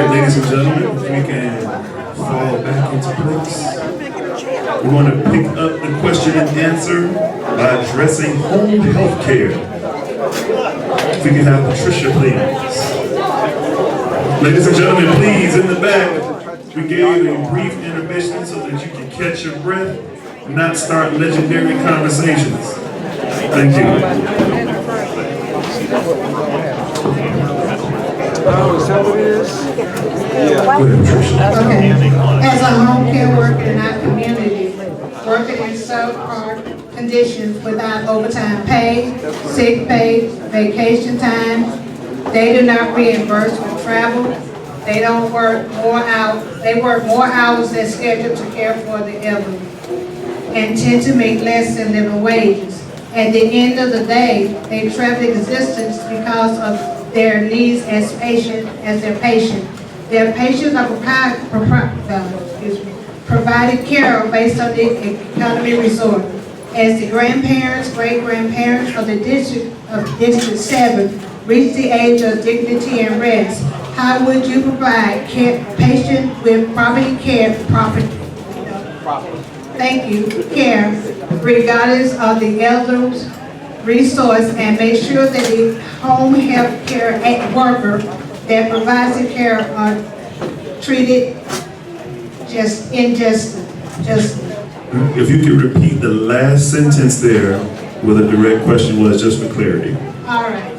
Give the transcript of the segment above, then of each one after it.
right, ladies and gentlemen, if we can fall back into place. We want to pick up the question and answer by addressing home health care. If we can have Patricia, please. Ladies and gentlemen, please, in the back, we gave a brief intermission so that you can catch your breath and not start legendary conversations. Thank you. Oh, is that what it is? Yeah. Okay. As a home care worker in our community, working in subpar conditions without overtime pay, sick pay, vacation time, they do not reimburse for travel. They don't work more hours. They work more hours than scheduled to care for the elderly, and tend to make less than living wages. At the end of the day, they travel existence because of their needs as their patient. Their patients are provided care based on the economy resort. As the grandparents, great-grandparents of the District 7 reach the age of dignity and rest, how would you provide patient with property care, care, regardless of the elder's resource, and make sure that the home health care worker that provides the care are treated justly? If you could repeat the last sentence there with a direct question was, just for clarity. All right.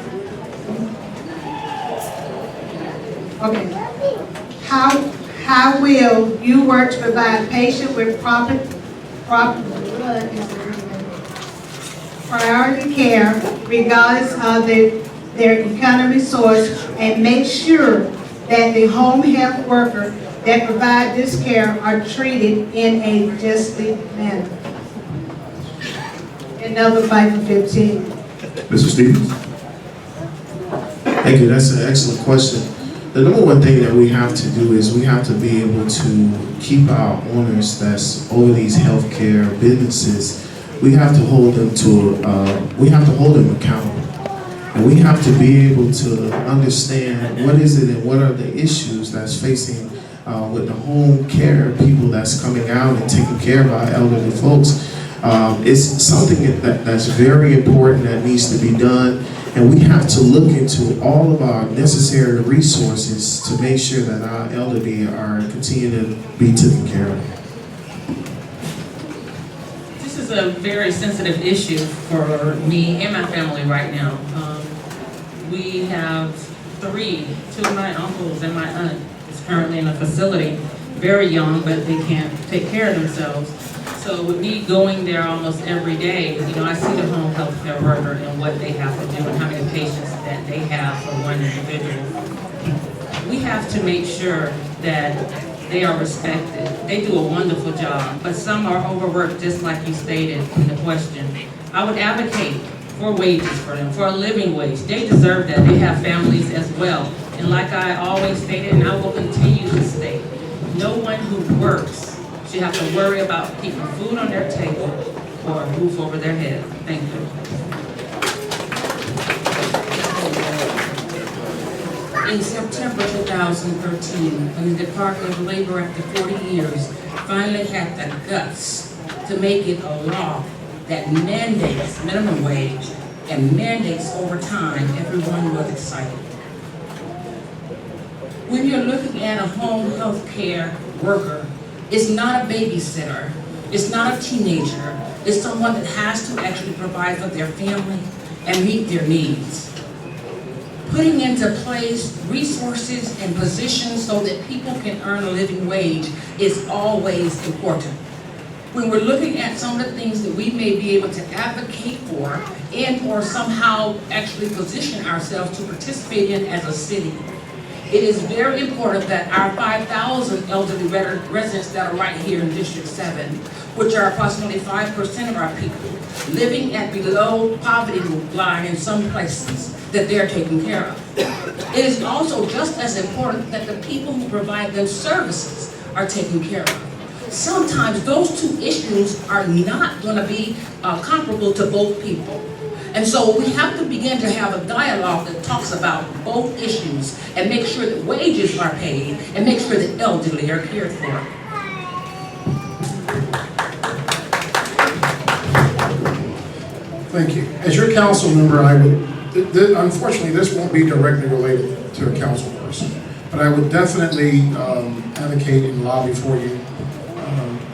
Okay. How will you work to provide patients with priority care regardless of their economic resource, and make sure that the home health worker that provide this care are treated in a justly manner? Another 5 for 15. Mr. Stevens? Thank you. That's an excellent question. The number one thing that we have to do is we have to be able to keep our owners that's over these healthcare businesses. We have to hold them accountable. And we have to be able to understand what is it and what are the issues that's facing with the home care people that's coming out and taking care of our elderly folks. It's something that's very important that needs to be done, and we have to look into all of our necessary resources to make sure that our elderly are continuing to be taken care of. This is a very sensitive issue for me and my family right now. We have two of my uncles and my aunt is currently in a facility, very young, but they can't take care of themselves. So with me going there almost every day, I see the home health care worker and what they have to do and how many patients that they have for one individual. We have to make sure that they are respected. They do a wonderful job, but some are overworked, just like you stated in the question. I would advocate for wages for them, for a living wage. They deserve that. They have families as well. And like I always stated, and I will continue to state, no one who works should have to worry about keeping food on their table or a roof over their head. Thank you. In September 2013, when the Department of Labor, after 40 years, finally had the guts to make it a law that mandates minimum wage and mandates overtime, everyone was excited. When you're looking at a home health care worker, it's not a babysitter, it's not a teenager, it's someone that has to actually provide for their family and meet their needs. Putting into place resources and positions so that people can earn a living wage is always important. When we're looking at some of the things that we may be able to advocate for and or somehow actually position ourselves to participate in as a city, it is very important that our 5,000 elderly residents that are right here in District 7, which are approximately 5% of our people, living at below poverty line in some places, that they're taken care of. It is also just as important that the people who provide them services are taken care of. Sometimes those two issues are not going to be comparable to both people. And so we have to begin to have a dialogue that talks about both issues and make sure that wages are paid and make sure that elderly are cared for. Thank you. As your council member, I would, unfortunately, this won't be directly related to a council person, but I would definitely advocate and lobby for you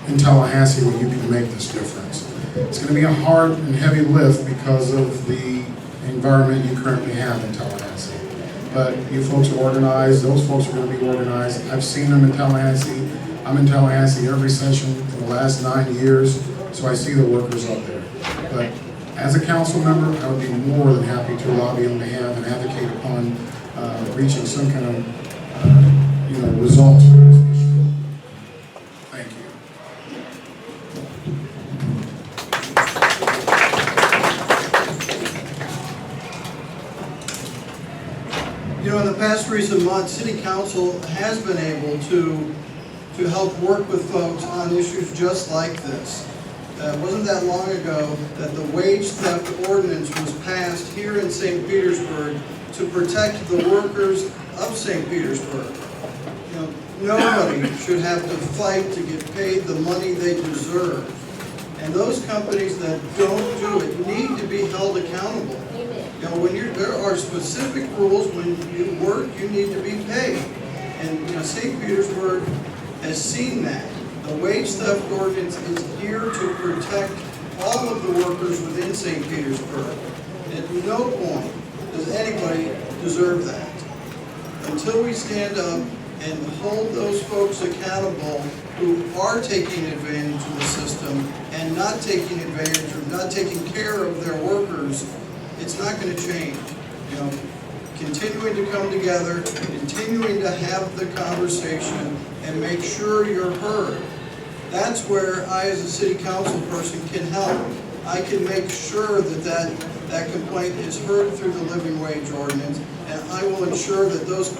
in Tallahassee where you can make this difference. It's going to be a hard and heavy lift because of the environment you currently have in Tallahassee. But you folks are organized, those folks are going to be organized. I've seen them in Tallahassee. I'm in Tallahassee every session for the last 9 years, so I see the workers up there. But as a council member, I would be more than happy to lobby on behalf and advocate upon reaching some kind of result for this issue. Thank you. You know, in the past recent months, City Council has been able to help work with folks on issues just like this. It wasn't that long ago that the wage theft ordinance was passed here in St. Petersburg to protect the workers of St. Petersburg. You know, nobody should have to fight to get paid the money they deserve. And those companies that don't do it need to be held accountable. You know, there are specific rules. When you work, you need to be paid. And St. Petersburg has seen that. The wage theft ordinance is here to protect all of the workers within St. Petersburg. At no point does anybody deserve that. Until we stand up and hold those folks accountable who are taking advantage of the system and not taking advantage or not taking care of their workers, it's not going to change. You know, continuing to come together, continuing to have the conversation and make sure you're heard. That's where I, as a city council person, can help. I can make sure that complaint is heard through the living wage ordinance, and I will ensure that those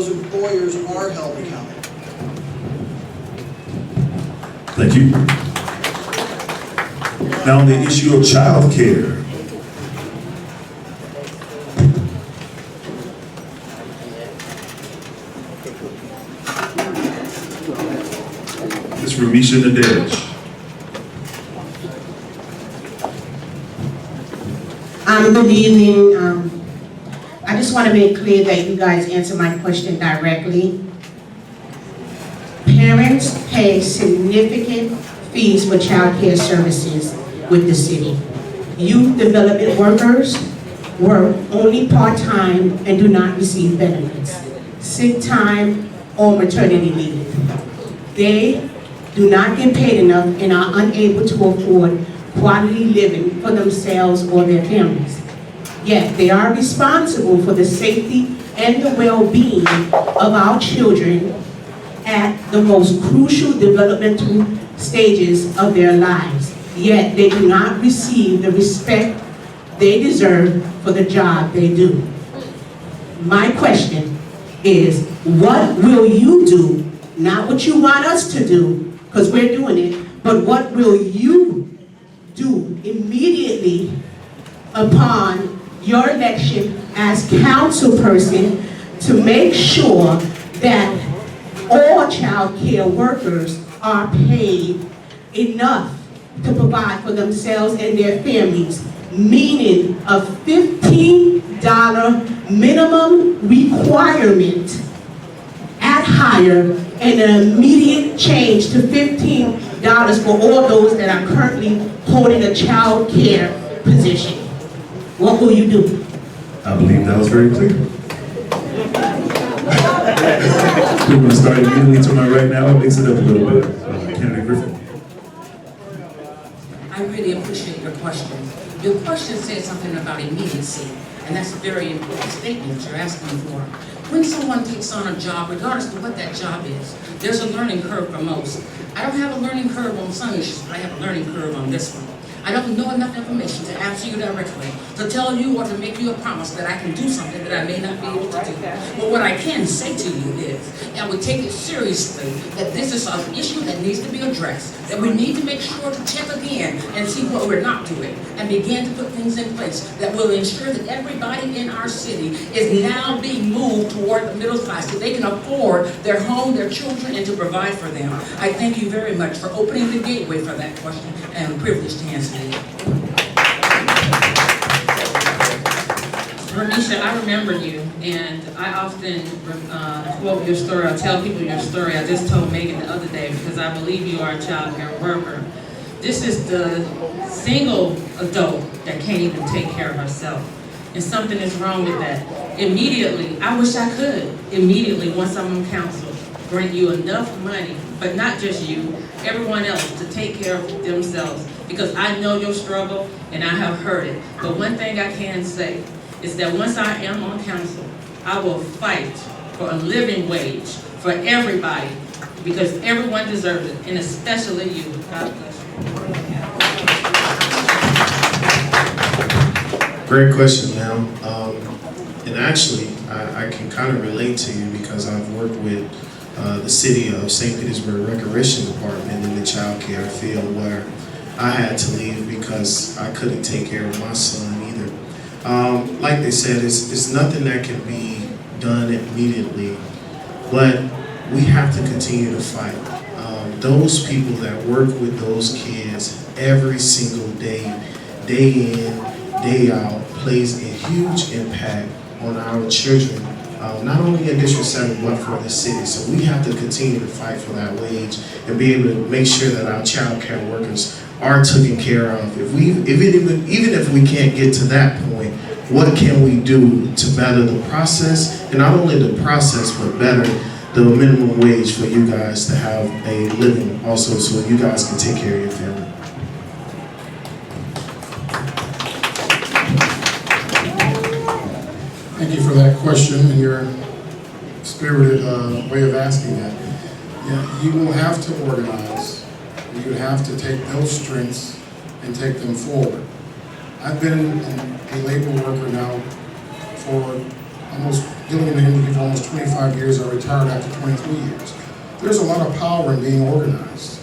employers are held accountable. Thank you. Now on the issue of child care. Ms. Ramisha Nadej. Good evening. I just want to make clear that you guys answer my question directly. Parents pay significant fees for child care services with the city. Youth development workers work only part-time and do not receive benefits, sick time, or maternity leave. They do not get paid enough and are unable to afford quality living for themselves or their families. Yet they are responsible for the safety and the well-being of our children at the most crucial developmental stages of their lives. Yet they do not receive the respect they deserve for the job they do. My question is, what will you do? Not what you want us to do, because we're doing it, but what will you do immediately upon your election as council person to make sure that all child care workers are paid enough to provide for themselves and their families, meaning a $15 minimum requirement at hire and an immediate change to $15 for all those that are currently holding a child care position. What will you do? I believe that was very clear. We're going to start immediately to my right now and mix it up a little bit. Candidate Griffin. I really appreciate your question. Your question said something about immediacy, and that's a very important statement you're asking for. When someone takes on a job, regardless of what that job is, there's a learning curve for most. I don't have a learning curve on some issues, but I have a learning curve on this one. I don't know enough information to answer you directly, to tell you or to make you a promise that I can do something that I may not be able to do. But what I can say to you is, and we take it seriously, that this is an issue that needs to be addressed, that we need to make sure to check again and see what we're not doing, and begin to put things in place that will ensure that everybody in our city is now being moved toward the middle class, so they can afford their home, their children, and to provide for them. I thank you very much for opening the gateway for that question, and I'm privileged to answer it. Renisha, I remember you, and I often quote your story, or tell people your story. I just told Megan the other day, because I believe you are a child care worker. This is the single adult that can't even take care of herself. And something is wrong with that. Immediately, I wish I could, immediately, once I'm on council, bring you enough money, but not just you, everyone else, to take care of themselves. Because I know your struggle, and I have heard it. But one thing I can say is that once I am on council, I will fight for a living wage for everybody, because everyone deserves it, and especially you. God bless you. Great question, ma'am. And actually, I can kind of relate to you because I've worked with the city of St. Petersburg Recreation Department in the child care field, where I had to leave because I couldn't take care of my son either. Like they said, it's nothing that can be done immediately, but we have to continue to fight. Those people that work with those kids every single day, day in, day out, plays a huge impact on our children, not only in District 7, but for the city. So we have to continue to fight for that wage and be able to make sure that our child care workers are taken care of. Even if we can't get to that point, what can we do to better the process? And not only the process, but better the minimum wage for you guys to have a living also, so you guys can take care of your family. Thank you for that question and your spirited way of asking that. Yeah, you will have to organize. You have to take those strengths and take them forward. I've been a labor worker now for dealing in the industry for almost 25 years. I retired after 23 years. There's a lot of power in being organized.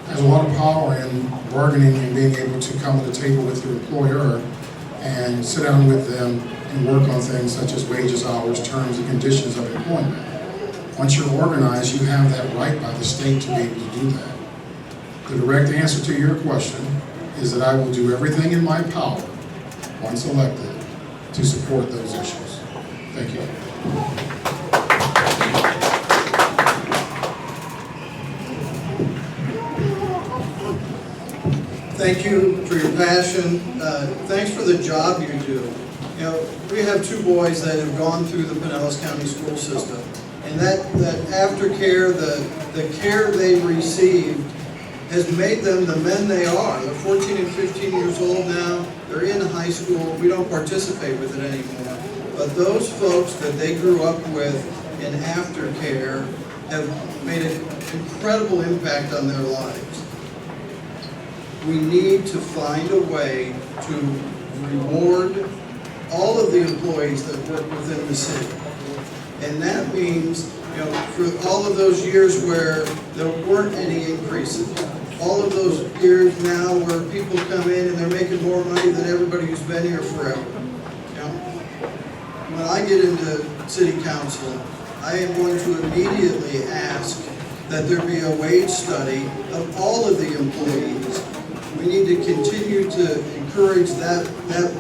There's a lot of power in bargaining and being able to come to the table with your employer and sit down with them and work on things such as wages, hours, terms, and conditions of employment. Once you're organized, you have that right by the state to be able to do that. The direct answer to your question is that I will do everything in my power, once elected, to support those issues. Thank you. Thank you for your passion. Thanks for the job you do. You know, we have two boys that have gone through the Pinellas County school system, and that aftercare, the care they received, has made them the men they are. They're 14 and 15 years old now. They're in high school. We don't participate with it anymore. But those folks that they grew up with in aftercare have made an incredible impact on their lives. We need to find a way to reward all of the employees that work within the city. And that means, you know, for all of those years where there weren't any increases, all of those years now where people come in and they're making more money than everybody who's been here forever. You know, when I get into city council, I am going to immediately ask that there be a wage study of all of the employees. We need to continue to encourage that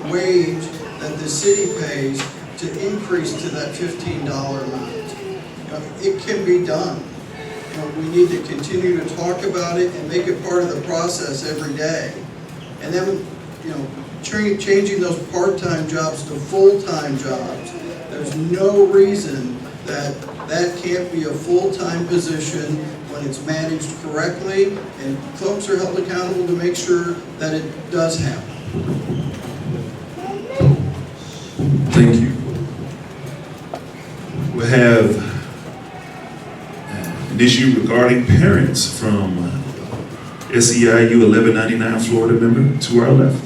wage that the city pays to increase to that $15 amount. You know, it can be done. You know, we need to continue to talk about it and make it part of the process every day. And then, you know, changing those part-time jobs to full-time jobs. There's no reason that can't be a full-time position when it's managed correctly, and folks are held accountable to make sure that it does happen. Thank you. We have an issue regarding parents from SEIU 1199 Florida member to our left.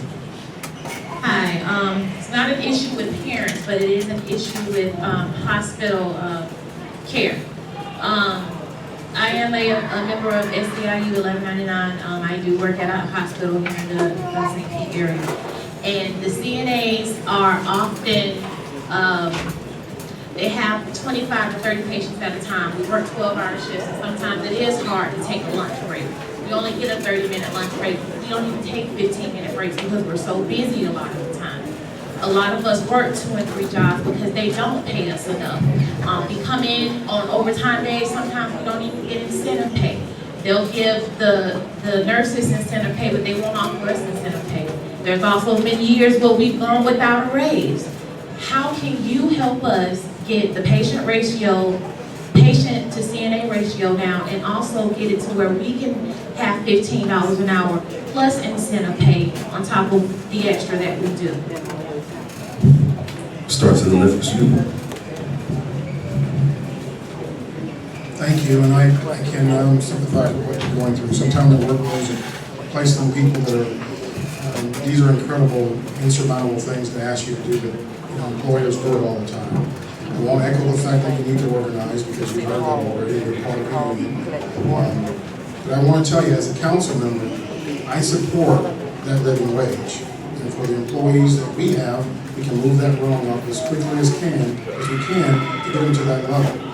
Hi, it's not an issue with parents, but it is an issue with hospital care. I am a member of SEIU 1199. I do work at a hospital here in the St. Pete area. And the CNAs are often, they have 25 to 30 patients at a time. We work 12-hour shifts, and sometimes it is hard to take a lunch break. We only get a 30-minute lunch break. We don't even take 15-minute breaks because we're so busy a lot of the time. A lot of us work 2 and 3 jobs because they don't pay us enough. We come in on overtime days, sometimes we don't even get incentive pay. They'll give the nurses incentive pay, but they won't offer us incentive pay. There's also been years where we've gone without a raise. How can you help us get the patient ratio, patient to CNA ratio down, and also get it to where we can have $15 an hour plus incentive pay on top of the extra that we do? Start to the left, Mr. Newman. Thank you, and I can sympathize with what you're going through. Sometimes the workloads are placed on people that are, these are incredible, insurmountable things to ask you to do, but employers do it all the time. I won't echo the fact that you need to organize because you've heard that already, you're part of the union. But I want to tell you, as a council member, I support that living wage. And for the employees that we have, we can move that rung up as quickly as we can to get them to that level.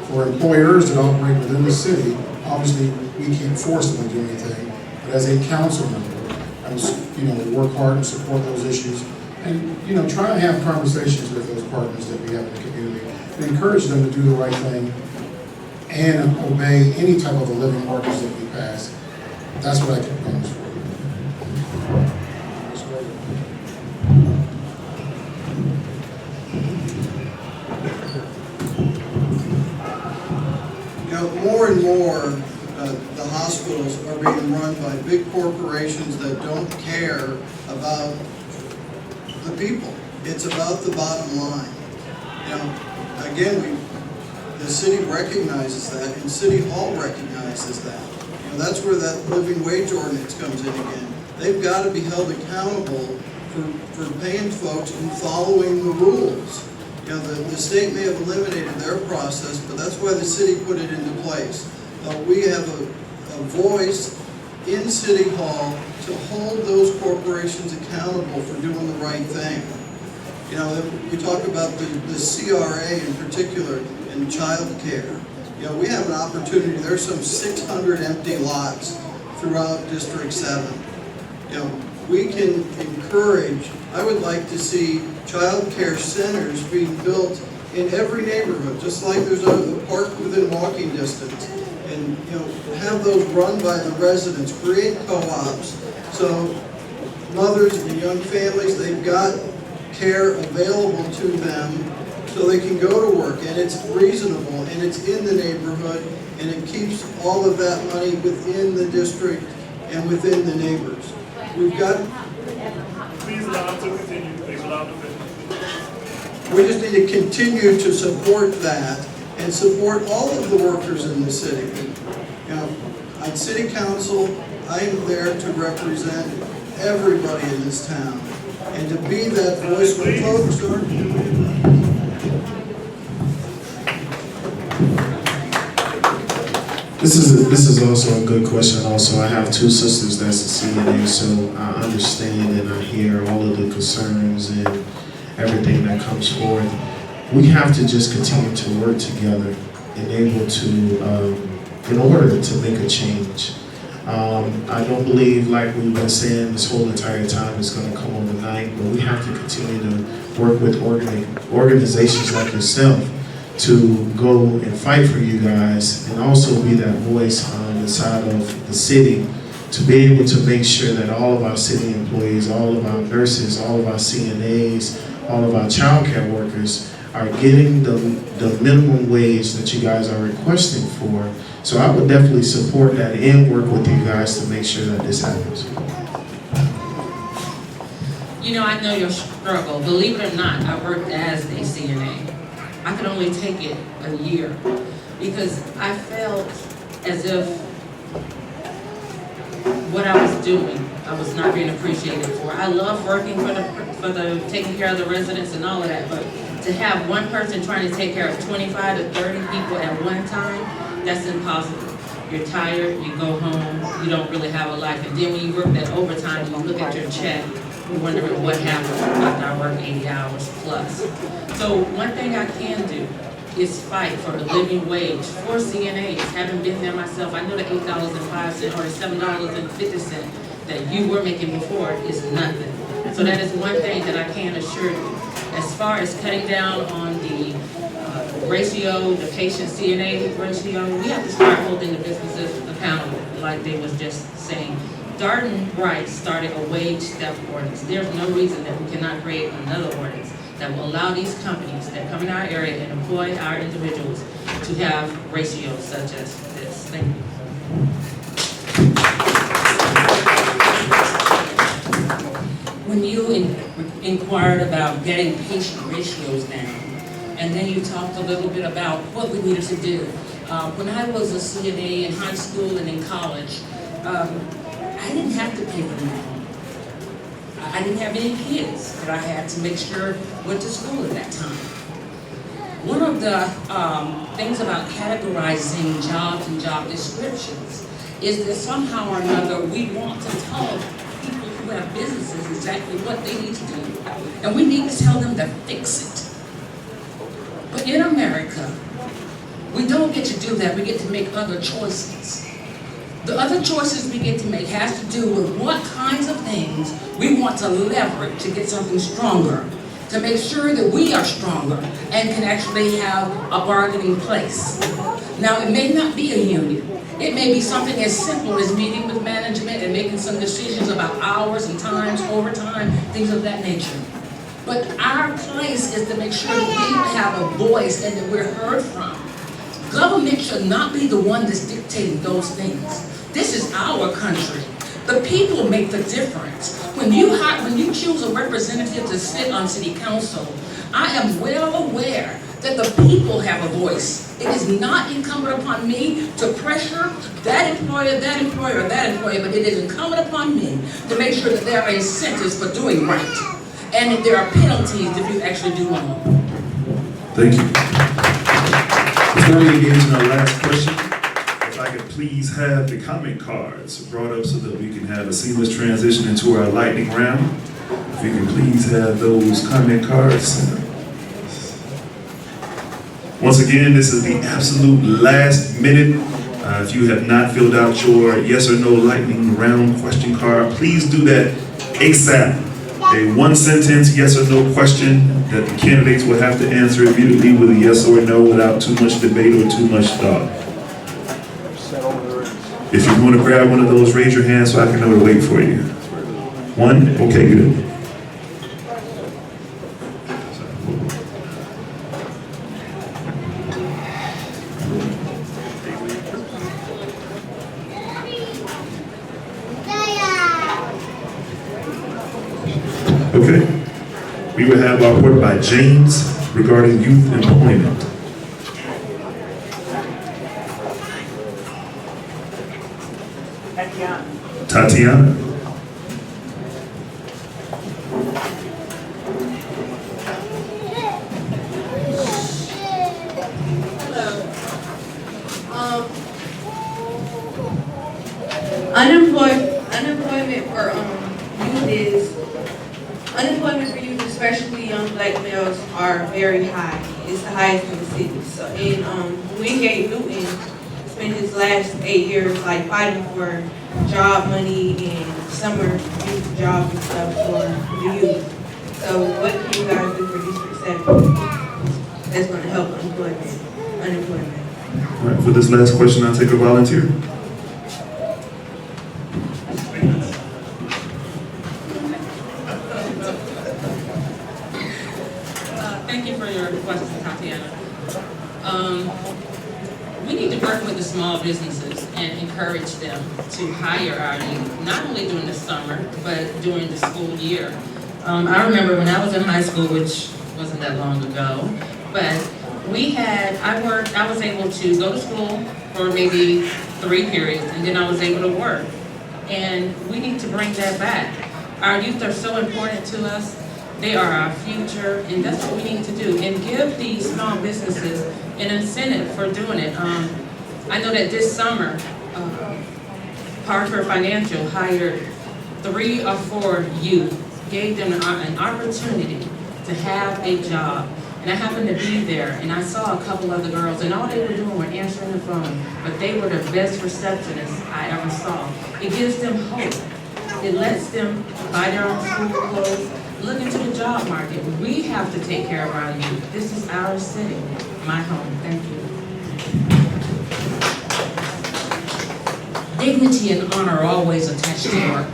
For employers that operate within the city, obviously we can't force them to do anything. But as a council member, I was, work hard and support those issues, and try to have conversations with those partners that we have in the community, and encourage them to do the right thing and obey any type of a living ordinance that we pass. That's what I can promise for. More and more, the hospitals are being run by big corporations that don't care about the people. It's about the bottom line. Again, the city recognizes that, and City Hall recognizes that. That's where that living wage ordinance comes in again. They've got to be held accountable for paying folks and following the rules. The state may have eliminated their process, but that's why the city put it into place. We have a voice in City Hall to hold those corporations accountable for doing the right thing. We talk about the CRA in particular and child care. We have an opportunity. There's some 600 empty lots throughout District 7. We can encourage, I would like to see child care centers being built in every neighborhood, just like there's a park within walking distance. And have those run by the residents, create co-ops, so mothers and young families, they've got care available to them so they can go to work, and it's reasonable, and it's in the neighborhood, and it keeps all of that money within the district and within the neighbors. We've got... Please allow to continue. Please allow to finish. We just need to continue to support that and support all of the workers in the city. On City Council, I am there to represent everybody in this town and to be that voice for folks. This is also a good question. Also, I have 2 sisters that's a CNA, so I understand and I hear all of the concerns and everything that comes forth. We have to just continue to work together and able to, in order to make a change. I don't believe, like we've been saying this whole entire time, it's going to come overnight, but we have to continue to work with organizations like yourself to go and fight for you guys, and also be that voice on the side of the city to be able to make sure that all of our city employees, all of our nurses, all of our CNAs, all of our child care workers are getting the minimum wage that you guys are requesting for. So I would definitely support that and work with you guys to make sure that this happens. I know your struggle. Believe it or not, I worked as a CNA. I could only take it a year because I felt as if what I was doing, I was not being appreciated for. I love working for the taking care of the residents and all of that, but to have one person trying to take care of 25 to 30 people at one time, that's impossible. You're tired, you go home, you don't really have a life. And then when you work that overtime, you look at your check, you're wondering what happened after I work 80 hours plus. So one thing I can do is fight for a living wage for CNAs. Having been there myself, I know the $8.05 or $7.50 that you were making before is nothing. So that is one thing that I can assure you. As far as cutting down on the ratio, the patient CNA ratio, we have to start holding the businesses accountable, like they was just saying. Darden Bright started a wage step ordinance. There's no reason that we cannot create another ordinance that will allow these companies that come in our area and employ our individuals to have ratios such as this. Thank you. When you inquired about getting patient ratios down, and then you talked a little bit about what we needed to do. When I was a CNA in high school and in college, I didn't have to pay for my home. I didn't have any kids that I had to make sure went to school at that time. One of the things about categorizing jobs and job descriptions is that somehow or another we want to tell people who have businesses exactly what they need to do. And we need to tell them to fix it. But in America, we don't get to do that. We get to make other choices. The other choices we get to make has to do with what kinds of things we want to leverage to get something stronger, to make sure that we are stronger and can actually have a bargaining place. Now, it may not be a union. It may be something as simple as meeting with management and making some decisions about hours and times, overtime, things of that nature. But our place is to make sure that we have a voice and that we're heard from. Government should not be the one that's dictating those things. This is our country. The people make the difference. When you choose a representative to sit on city council, I am well aware that the people have a voice. It is not incumbent upon me to pressure that employer, that employer, or that employer, but it is incumbent upon me to make sure that there are incentives for doing right. And if there are penalties if you actually do wrong. Thank you. Before we engage in our last question, if I could please have the comment cards brought up so that we can have a seamless transition into our lightning round. If we can please have those comment cards. Once again, this is the absolute last minute. If you have not filled out your yes or no lightning round question card, please do that ASAP. A one sentence yes or no question that the candidates will have to answer immediately with a yes or no without too much debate or too much thought. If you want to grab one of those, raise your hand so I can know to wait for you. One? Okay, good. Okay. We will have our report by James regarding youth employment. Tatiana. Unemployment for youth, especially young black males, are very high. It's the highest in the city. So, and Wingate Newton spent his last 8 years like fighting for job money and summer youth jobs and stuff for the youth. So, what can you guys do for District 7 that's going to help unemployment? All right, for this last question, I'll take a volunteer. We need to work with the small businesses and encourage them to hire our youth, not only during the summer, but during the school year. I remember when I was in high school, which wasn't that long ago, but I was able to go to school for maybe 3 periods, and then I was able to work And we need to bring that back. Our youth are so important to us. They are our future, and that's what we need to do. And give these small businesses an incentive for doing it. I know that this summer, Parker Financial hired 3 or 4 youth, gave them an opportunity to have a job. And I happened to be there, and I saw a couple of the girls, and all they were doing were answering the phone, but they were the best receptionists I ever saw. It gives them hope. It lets them buy their own school clothes, look into the job market. We have to take care of our youth. This is our city, my home. Thank you. Dignity and honor are always attached to work.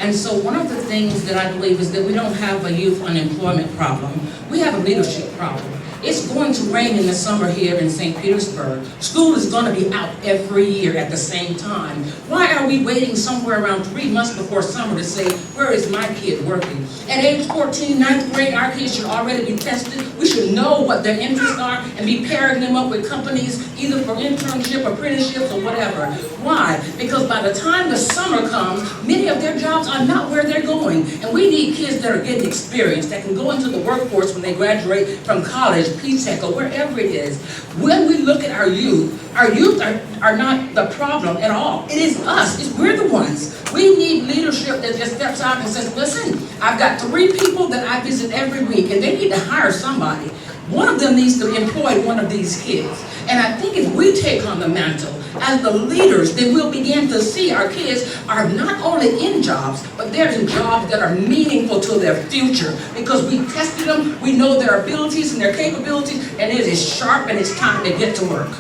And so one of the things that I believe is that we don't have a youth unemployment problem. We have a leadership problem. It's going to rain in the summer here in St. Petersburg. School is going to be out every year at the same time. Why are we waiting somewhere around 3 months before summer to say, where is my kid working? At age 14, 9th grade, our kids should already be tested. We should know what their interests are and be pairing them up with companies either for internship, apprenticeships, or whatever. Why? Because by the time the summer comes, many of their jobs are not where they're going. And we need kids that are getting experience, that can go into the workforce when they graduate from college, P-Tech, or wherever it is. When we look at our youth are not the problem at all. It is us. We're the ones. We need leadership that just steps out and says, listen, I've got 3 people that I visit every week, and they need to hire somebody. One of them needs to employ one of these kids. And I think if we take on the mantle as the leaders, then we'll begin to see our kids are not only in jobs, but they're in jobs that are meaningful to their future. Because we tested them, we know their abilities and their capabilities, and it is sharp and it's time to get to work.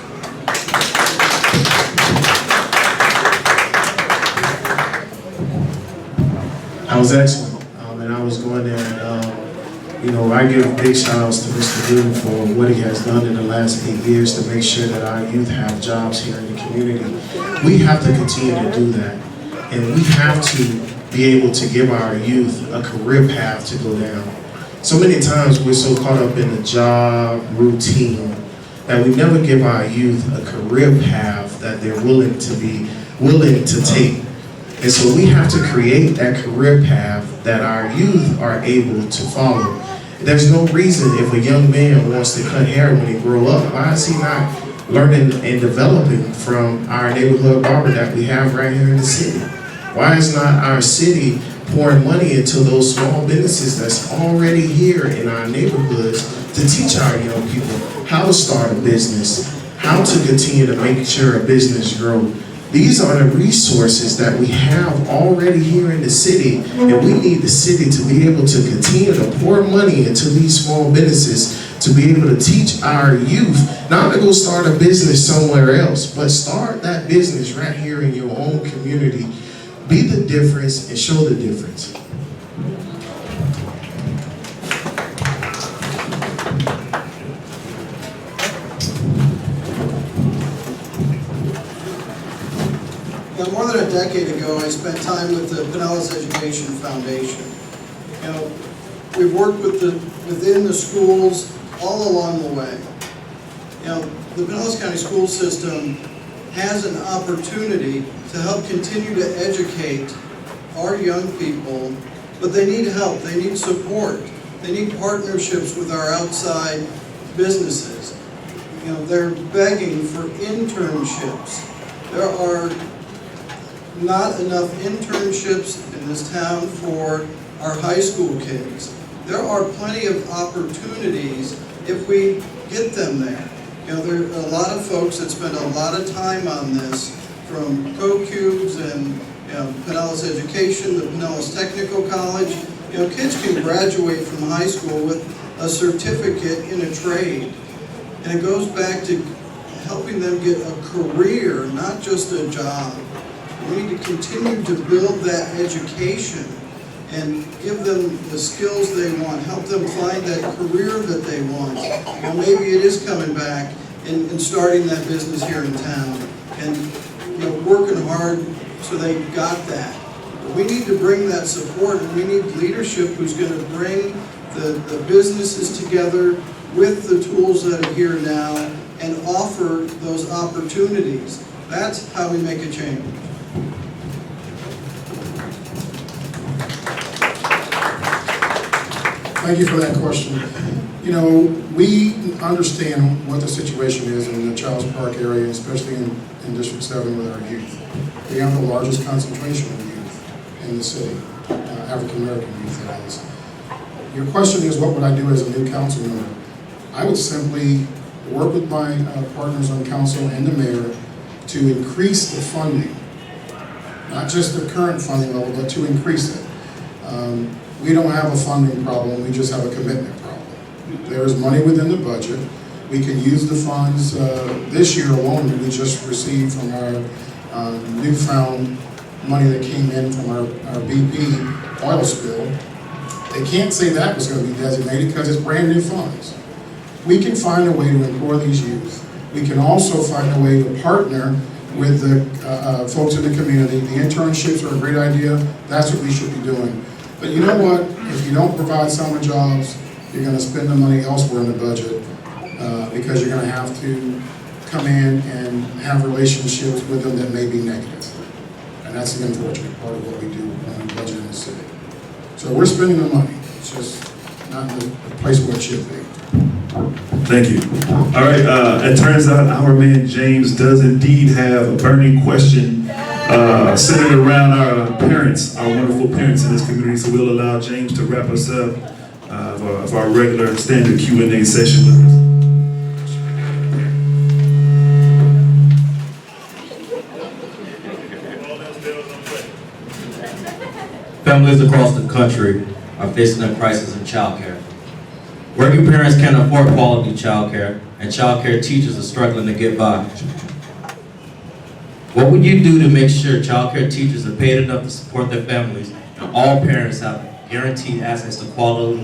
I was excellent, and I was going there, and I give big shout outs to Mr. Griffin for what he has done in the last 8 years to make sure that our youth have jobs here in the community. We have to continue to do that, and we have to be able to give our youth a career path to go down. So many times we're so caught up in the job routine that we never give our youth a career path that they're willing to take. And so we have to create that career path that our youth are able to follow. There's no reason if a young man wants to cut hair when he grow up, why is he not learning and developing from our neighborhood barber that we have right here in the city? Why is not our city pouring money into those small businesses that's already here in our neighborhoods to teach our young people how to start a business, how to continue to make sure a business grows? These are the resources that we have already here in the city, and we need the city to be able to continue to pour money into these small businesses to be able to teach our youth not to go start a business somewhere else, but start that business right here in your own community. Be the difference and show the difference. More than a decade ago, I spent time with the Pinellas Education Foundation. We've worked within the schools all along the way. The Pinellas County school system has an opportunity to help continue to educate our young people, but they need help, they need support, they need partnerships with our outside businesses. They're begging for internships. There are not enough internships in this town for our high school kids. There are plenty of opportunities if we get them there. There are a lot of folks that spend a lot of time on this, from Co-Cubes and Pinellas Education, the Pinellas Technical College. Kids can graduate from high school with a certificate in a trade. And it goes back to helping them get a career, not just a job. We need to continue to build that education and give them the skills they want, help them find that career that they want. Maybe it is coming back and starting that business here in town and working hard so they got that. But we need to bring that support, and we need leadership who's going to bring the businesses together with the tools that are here now and offer those opportunities. That's how we make a change. Thank you for that question. You know, we understand what the situation is in the Childs Park area, especially in District 7 with our youth. We have the largest concentration of youth in the city, African-American youth, that is. Your question is, what would I do as a new council member? I would simply work with my partners on council and the mayor to increase the funding, not just the current funding level, but to increase it. We don't have a funding problem, we just have a commitment problem. There is money within the budget. We can use the funds this year alone that we just received from our newfound money that came in from our BP oil spill. They can't say that was going to be designated because it's brand new funds. We can find a way to employ these youth. We can also find a way to partner with the folks in the community. The internships are a great idea. That's what we should be doing. But you know what? If you don't provide summer jobs, you're going to spend the money elsewhere in the budget because you're going to have to come in and have relationships with them that may be negative. And that's the unfortunate part of what we do when we budget in the city. So we're spending the money. It's just not in the place where it should be. Thank you. All right, it turns out our man James does indeed have a burning question centered around our parents, our wonderful parents in this community. So we'll allow James to wrap us up for our regular standard Q&A session with us. Families across the country are facing a crisis in childcare. Working parents can't afford quality childcare, and childcare teachers are struggling to get by. What would you do to make sure childcare teachers are paid enough to support their families and all parents have guaranteed access to quality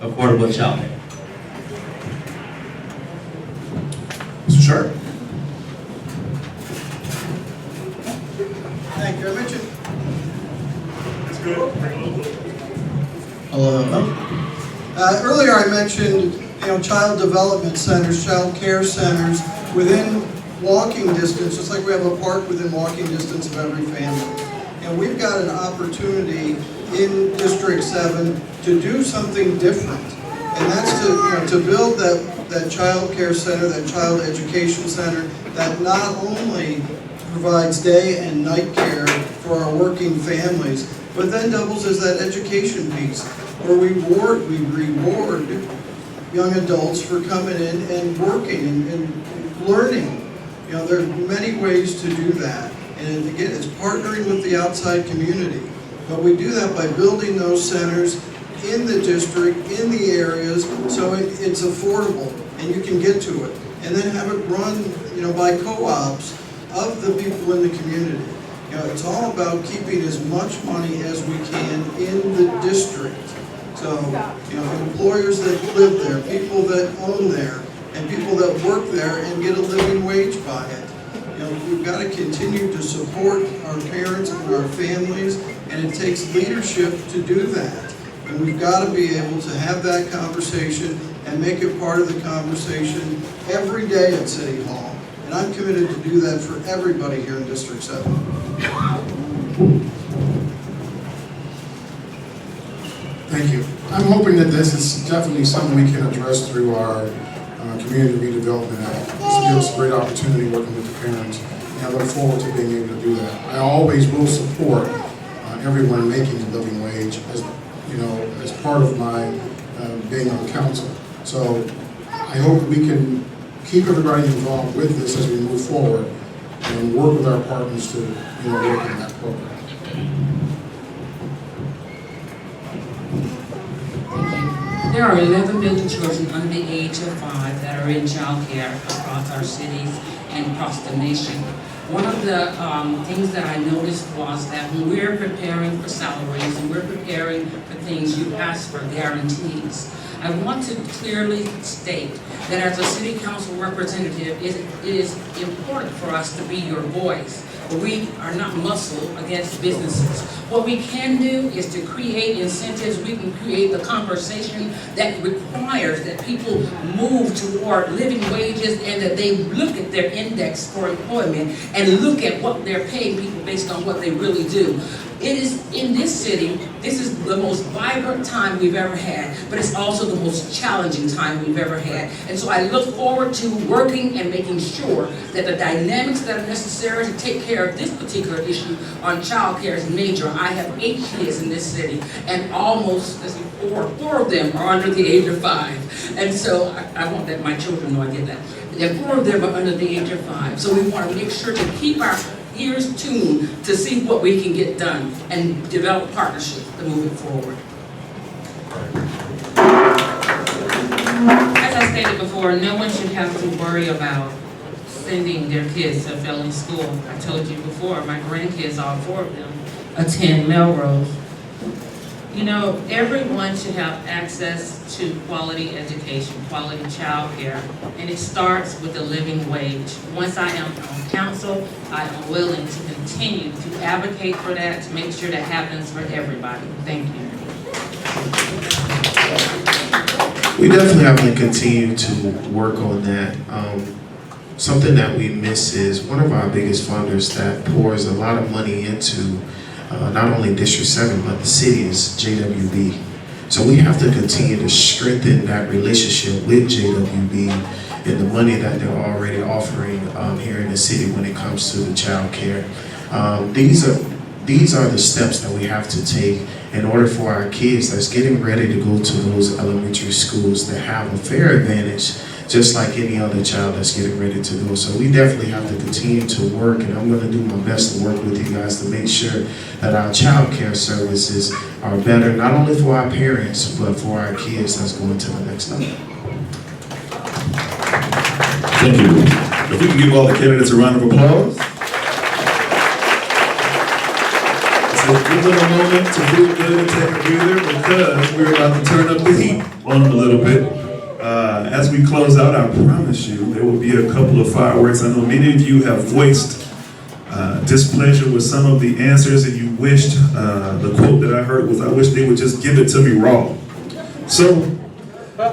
affordable childcare? Mr. Sharpe. Thank you. I mentioned. That's good. Bring it a little Hello. Earlier I mentioned, child development centers, child care centers within walking distance, just like we have a park within walking distance of every family. And we've got an opportunity in District 7 to do something different. And that's to build that child care center, that child education center that not only provides day and night care for our working families, but then doubles as that education piece, where we reward young adults for coming in and working and learning. There are many ways to do that. And again, it's partnering with the outside community. But we do that by building those centers in the district, in the areas, so it's affordable and you can get to it. And then have it run, by co-ops of the people in the community. It's all about keeping as much money as we can in the district. So, employers that live there, people that own there, and people that work there and get a living wage by it. We've got to continue to support our parents and our families, and it takes leadership to do that. And we've got to be able to have that conversation and make it part of the conversation every day at City Hall. And I'm committed to do that for everybody here in District 7. Thank you. I'm hoping that this is definitely something we can address through our Community Redevelopment Act. This gives us a great opportunity working with the parents, and I look forward to being able to do that. I always will support everyone making a living wage as part of my being on council. So I hope we can keep everybody involved with this as we move forward and work with our partners to work in that program. There are 11 million children under the age of 5 that are in child care across our cities and across the nation. One of the things that I noticed was that when we're preparing for salaries and we're preparing for things, you ask for guarantees. I want to clearly state that as a city council representative, it is important for us to be your voice. But we are not muscle against businesses. What we can do is to create incentives. We can create the conversation that requires that people move toward living wages and that they look at their index for employment and look at what they're paying people based on what they really do. It is in this city, this is the most vibrant time we've ever had, but it's also the most challenging time we've ever had. And so I look forward to working and making sure that the dynamics that are necessary to take care of this particular issue on child care is major. I have 8 kids in this city, and almost, let's see, four of them are under the age of 5. And so I want that my children know I get that. And 4 of them are under the age of 5. So we want to make sure to keep our ears tuned to see what we can get done and develop partnerships to move it forward. As I stated before, no one should have to worry about sending their kids to a failing school. I told you before, my grandkids, all 4 of them, attend Melrose. You know, everyone should have access to quality education, quality child care, and it starts with the living wage. Once I am on council, I am willing to continue to advocate for that, to make sure that happens for everybody. Thank you. We definitely have to continue to work on that. Something that we miss is one of our biggest funders that pours a lot of money into not only District 7, but the city is JWB. So we have to continue to strengthen that relationship with JWB and the money that they're already offering here in the city when it comes to the child care. These are the steps that we have to take in order for our kids that's getting ready to go to those elementary schools to have a fair advantage, just like any other child that's getting ready to go. So we definitely have to continue to work, and I'm going to do my best to work with you guys to make sure that our child care services are better, not only for our parents, but for our kids that's going to the next level. Thank you. If we can give all the candidates a round of applause. It's a good little moment to feel good and take a breather, because we're about to turn up the heat on them a little bit. As we close out, I promise you there will be a couple of fireworks. I know many of you have voiced displeasure with some of the answers, and you wished, the quote that I heard was, "I wish they would just give it to me raw." So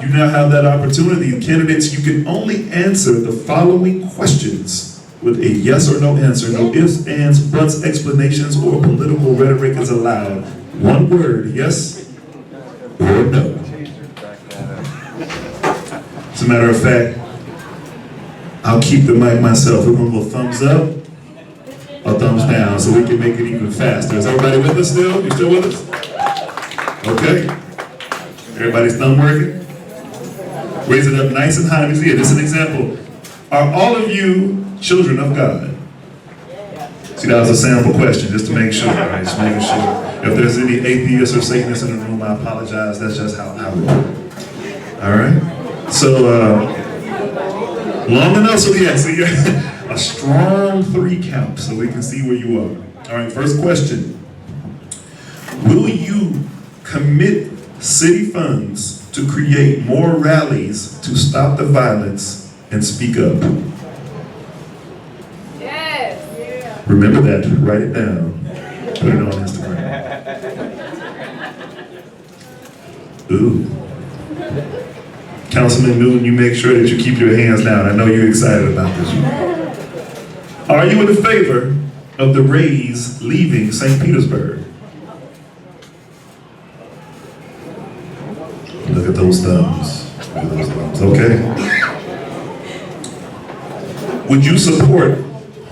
you now have that opportunity. Candidates, you can only answer the following questions with a yes or no answer. No ifs, ands, buts, explanations, or political rhetoric is allowed. One word, yes or no. As a matter of fact, I'll keep the mic myself. We're going to go thumbs up or thumbs down so we can make it even faster. Is everybody with us still? You still with us? Okay. Everybody's thumb working? Raise it up nice and high. Let me see it. This is an example. Are all of you children of God? See, that was a sample question, just to make sure, right? Just making sure. If there's any atheists or Satanists in the room, I apologize. That's just how I roll. All right? So, long enough, so yeah, so you're a strong 3 count, so we can see where you are. All right, first question. Will you commit city funds to create more rallies to stop the violence and speak up? Yes. Remember that, write it down, put it on Instagram. Ooh. Councilman Newton, you make sure that you keep your hands down. I know you're excited about this one. Are you in favor of the Rays leaving St. Petersburg? Look at those thumbs. Look at those thumbs. Okay. Would you support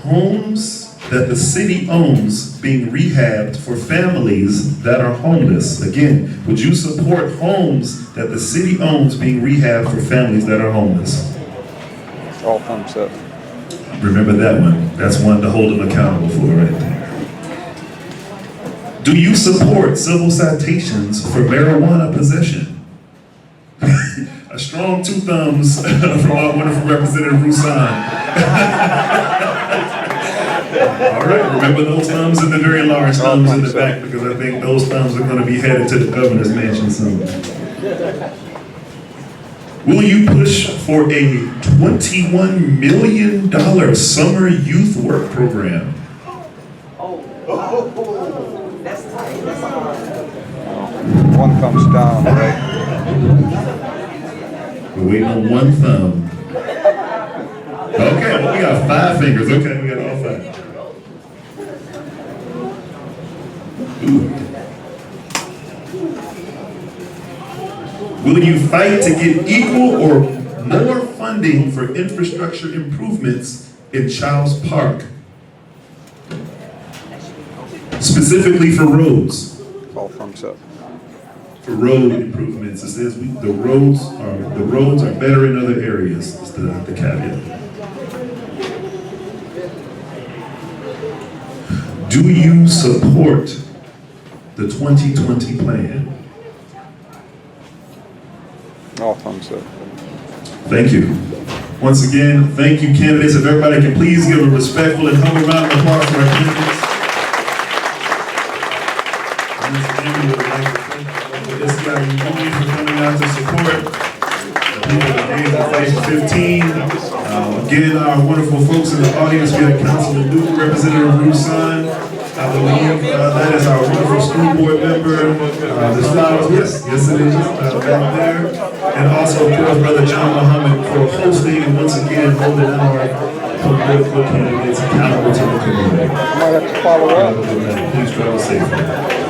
homes that the city owns being rehabbed for families that are homeless? Again, would you support homes that the city owns being rehabbed for families that are homeless? All thumbs up. Remember that one. That's one to hold them accountable for right there. Do you support civil citations for marijuana possession? A strong 2 thumbs from our wonderful Representative Roussan. All right, remember those thumbs and the very large thumbs in the back, because I think those thumbs are going to be headed to the governor's mansion soon. Will you push for a $21 million summer youth work program? One thumbs down, right? We're waiting on 1 thumb. Okay, well, we got 5 fingers. Okay, we got all 5. good. Will you fight to get equal or more funding for infrastructure improvements in Childs Park? Specifically for roads. All thumbs up. For road improvements, it says the roads are better in other areas, is the caveat. Do you support the 2020 plan? All thumbs up. Thank you. Once again, thank you, candidates. If everybody can please give a respectful and humble round of applause for our candidates. Once again, we would like to thank this guy Union for coming out to support the people of Days of Phase 15. Again, our wonderful folks in the audience, we have Councilman Newton, Representative Roussan. I believe that is our wonderful school board member. The flowers, yes it is, back there. And also, of course, Brother John Muhammad for hosting and once again holding our political candidates accountable to the community. I might have to follow up. Please travel safely.